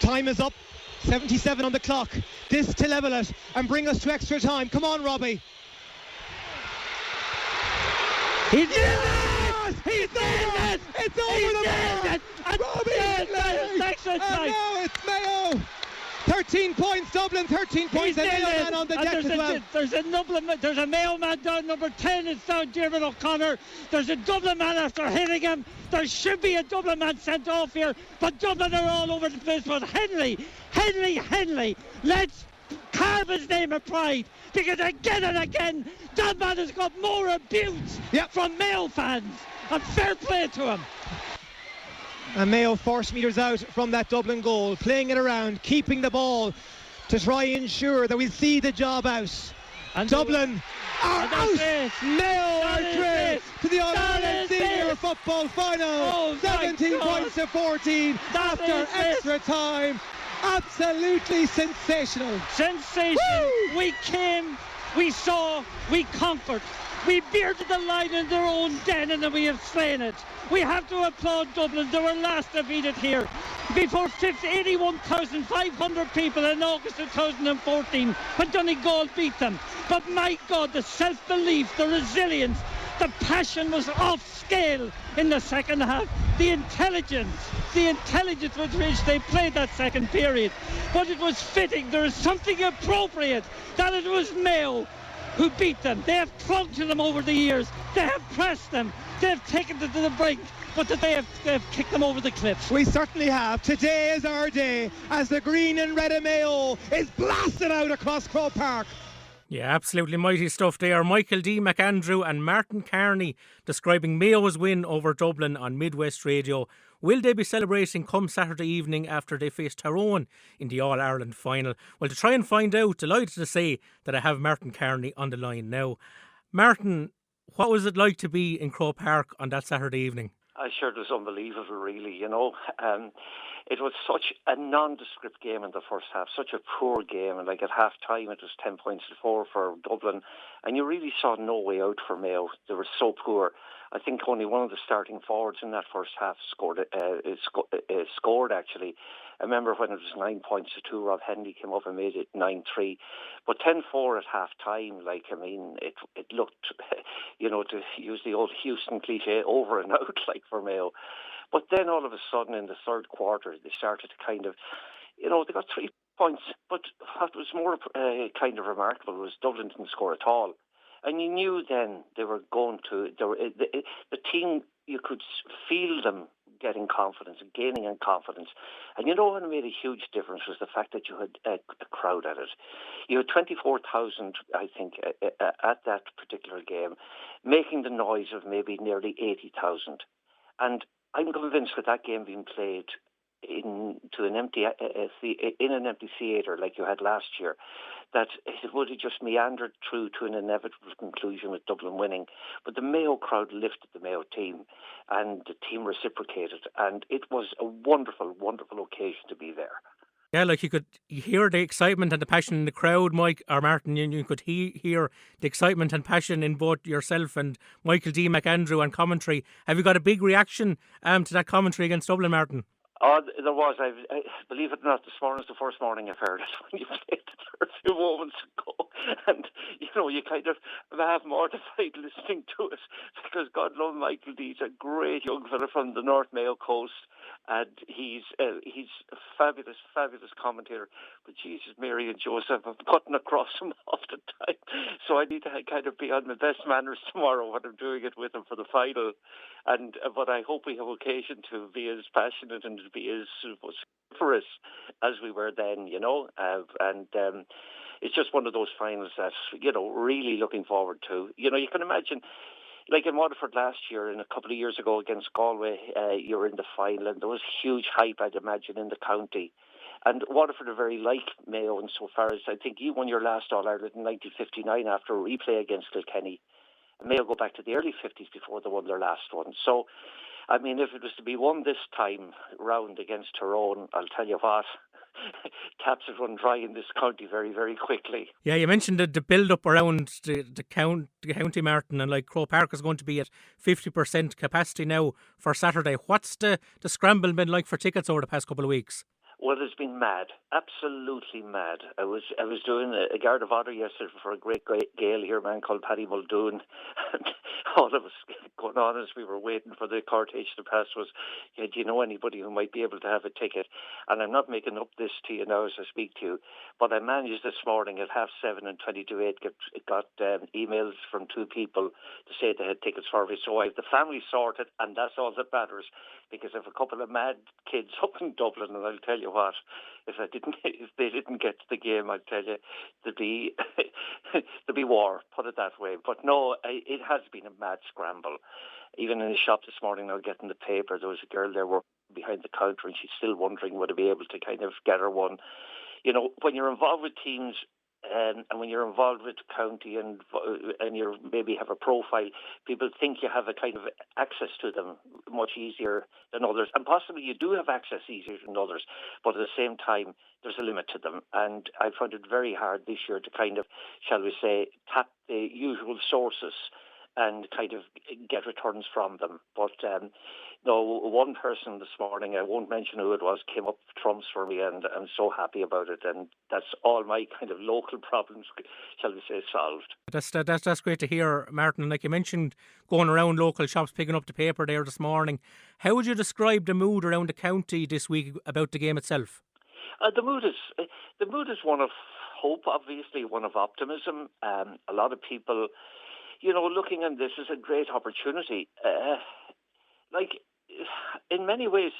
Time is up. 77 on the clock. This to level it and bring us to extra time. Come on, Robbie. He did it! He did it! It's over the bar! Robbie! And now it's Mayo! 13 points, Dublin, 13 points, a Mayo man on the deck as well. There's a Mayo man down, number 10, it's down Diarmuid O'Connor. There's a Dublin man after hitting him. There should be a Dublin man sent off here, but Dublin are all over the place. But Henley, let's carve his name of pride, because again and again, that man has got more abuse from Mayo fans, and fair play to him. And Mayo 40 metres out from that Dublin goal, playing it around, keeping the ball to try and ensure that we'll see the job out. And Dublin are out! Mayo are through to the All-Ireland Senior Football Final. 17 points to 14 after extra time. Absolutely sensational. Sensation. Woo! We came, we saw, we conquered. We bearded the line in their own den, and then we have slain it. We have to applaud Dublin. They were last defeated here before 81,500 people in August 2014 when Donegal beat them. But my God, the self-belief, the resilience, the passion was off scale in the second half. The intelligence with which they played that second period. But it was fitting. There is something appropriate that it was Mayo who beat them. They have clung to them over the years. They have pressed them. They have taken them to the brink, but they have kicked them over the cliff. We certainly have. Today is our day as the green and red of Mayo is blasted out across Croke Park. Yeah, absolutely mighty stuff there. Michael D. McAndrew and Martin Carney describing Mayo's win over Dublin on Midwest Radio. Will they be celebrating come Saturday evening after they face Tyrone in the All-Ireland final? Well, to try and find out, delighted to say that I have Martin Carney on the line now. Martin, what was it like to be in Croke Park on that Saturday evening? Sure, it was unbelievable, really, you know. It was such a nondescript game in the first half, such a poor game, and like at half time it was 10 points to 4 for Dublin, and you really saw no way out for Mayo. They were so poor. I think only one of the starting forwards in that first half scored actually. I remember when it was 9 points to 2, Rob Henley came up and made it 9-3. But 10-4 at half time, it looked, to use the old Houston cliche, over and out like for Mayo. But then all of a sudden in the third quarter, they started to kind of, they got 3 points. But what was more kind of remarkable was Dublin didn't score at all. And you knew then they were going to, the team, you could feel them getting confidence and gaining in confidence. And what made a huge difference was the fact that you had a crowd at it. You had 24,000, I think, at that particular game, making the noise of maybe nearly 80,000. And I'm convinced with that game being played in an empty theatre like you had last year, that it would have just meandered through to an inevitable conclusion with Dublin winning. But the Mayo crowd lifted the Mayo team, and the team reciprocated, and it was a wonderful, wonderful occasion to be there. Yeah, like you could hear the excitement and the passion in the crowd, Mike or Martin. You could hear the excitement and passion in both yourself and Michael D. McAndrew and commentary. Have you got a big reaction to that commentary against Dublin, Martin? Oh, there was. I believe it or not, this morning is the first morning I've heard it when you played it a few moments ago. And, you kind of have mortified listening to it, because God love Michael D. He's a great young fella from the North Mayo coast, and he's a fabulous, fabulous commentator. But Jesus, Mary and Joseph have cutting across him all the time. So I need to kind of be on my best manners tomorrow when I'm doing it with him for the final. But I hope we have occasion to be as passionate and to be as vociferous as we were then, it's just one of those finals that, really looking forward to. You can imagine, like in Waterford last year and a couple of years ago against Galway, you were in the final, and there was huge hype, I'd imagine, in the county. And Waterford are very like Mayo insofar as I think you won your last All-Ireland in 1959 after a replay against Kilkenny. And Mayo go back to the early 50s before they won their last one. So, I mean, if it was to be won this time round against Tyrone, I'll tell you what, taps would run dry in this county very, very quickly. Yeah, you mentioned the build-up around the county, Martin, and like Croke Park is going to be at 50% capacity now for Saturday. What's the scramble been like for tickets over the past couple of weeks? Well, it's been mad, absolutely mad. I was doing a guard of honour yesterday for a great Gael here, a man called Paddy Muldoon, and all that was going on as we were waiting for the cortege to pass was, do you know anybody who might be able to have a ticket? And I'm not making up this to you now as I speak to you, but I managed this morning at 7:30 and 8:22 got emails from two people to say they had tickets for me. So I have the family sorted, and that's all that matters, because I have a couple of mad kids up in Dublin, and I'll tell you what, if they didn't get to the game, I'd tell you there'd be war, put it that way. But no, it has been a mad scramble. Even in the shop this morning, now getting the paper, there was a girl there working behind the counter, and she's still wondering would I be able to kind of get her one. You know, when you're involved with teams, and when you're involved with county and you maybe have a profile, people think you have a kind of access to them much easier than others. And possibly you do have access easier than others, but at the same time, there's a limit to them. And I found it very hard this year to kind of, shall we say, tap the usual sources and kind of get returns from them. But no, one person this morning, I won't mention who it was, came up trumps for me, and I'm so happy about it. And that's all my kind of local problems, shall we say, solved. That's great to hear, Martin. Like you mentioned, going around local shops, picking up the paper there this morning. How would you describe the mood around the county this week about the game itself? The mood is one of hope, obviously, one of optimism. A lot of people, you know, looking at this as a great opportunity. In many ways,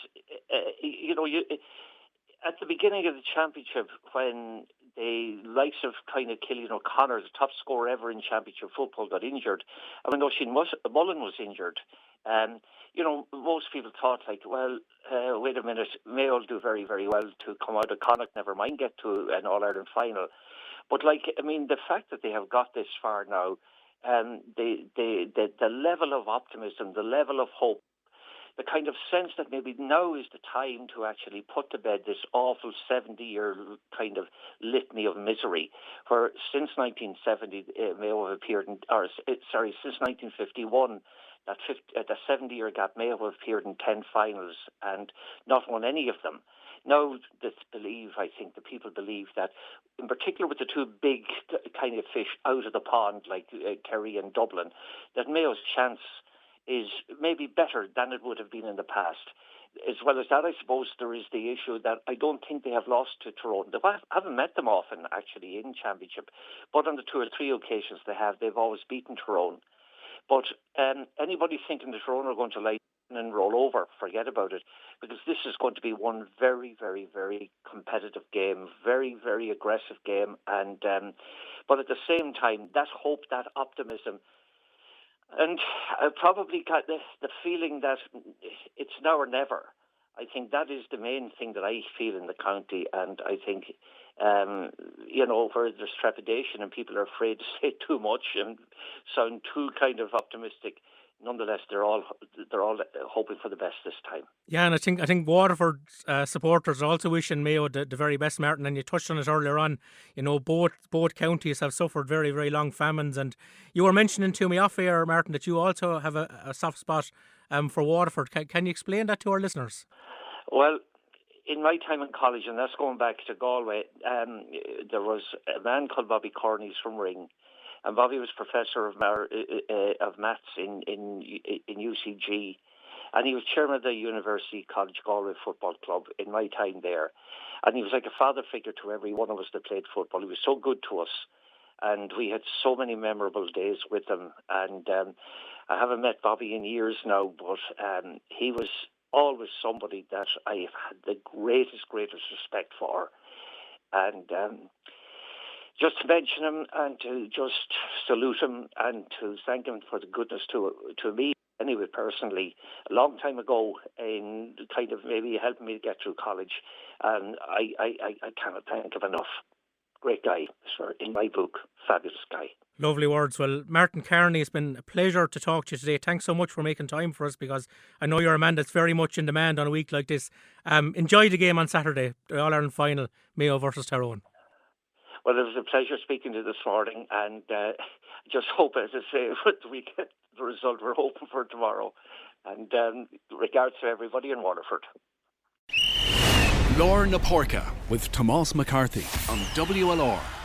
at the beginning of the championship, when the likes of kind of Killian O'Connor, the top scorer ever in championship football, got injured, and when Oisin Mullen was injured, most people thought, wait a minute, Mayo will do very, very well to come out of Connacht, never mind get to an All-Ireland final. But, the fact that they have got this far now, the level of optimism, the level of hope, the kind of sense that maybe now is the time to actually put to bed this awful 70-year kind of litany of misery, where since 1970 Mayo have appeared since 1951, that 70-year gap, Mayo have appeared in 10 finals and not won any of them. Now, I think the people believe that, in particular with the two big kind of fish out of the pond, like Kerry and Dublin, that Mayo's chance is maybe better than it would have been in the past. As well as that, I suppose there is the issue that I don't think they have lost to Tyrone. They haven't met them often, actually, in championship, but on the 2 or 3 occasions they've always beaten Tyrone. But anybody thinking that Tyrone are going to lie and roll over, forget about it, because this is going to be one very, very, very competitive game, very, very aggressive game, and but at the same time, that hope, that optimism, and I probably got the feeling that it's now or never. I think that is the main thing that I feel in the county, and I think, where there's trepidation and people are afraid to say too much and sound too kind of optimistic, nonetheless, they're all hoping for the best this time. Yeah, and I think Waterford supporters are also wishing Mayo the very best, Martin. And you touched on it earlier on. You know, both counties have suffered very, very long famines, and you were mentioning to me off air, Martin, that you also have a soft spot for Waterford. Can you explain that to our listeners? Well, in my time in college, and that's going back to Galway, there was a man called Bobby Carney from Ring. And Bobby was professor of maths in UCG, and he was chairman of the University College Galway Football Club in my time there. And he was like a father figure to every one of us that played football. He was so good to us, and we had so many memorable days with him. And I haven't met Bobby in years now, but he was always somebody that I have had the greatest respect for. And just to mention him and to just salute him and to thank him for the goodness to me, anyway, personally, a long time ago, in kind of maybe helping me get through college. And I cannot thank him enough. Great guy, sir, in my book, fabulous guy. Lovely words. Well, Martin Carney, it's been a pleasure to talk to you today. Thanks so much for making time for us, because I know you're a man that's very much in demand on a week like this. Enjoy the game on Saturday, the All-Ireland final, Mayo versus Tyrone. Well, it was a pleasure speaking to you this morning, and just hope, as I say, we get the result we're hoping for tomorrow. And regards to everybody in Waterford. Lorna Porca with Tomás McCarthy on WLR.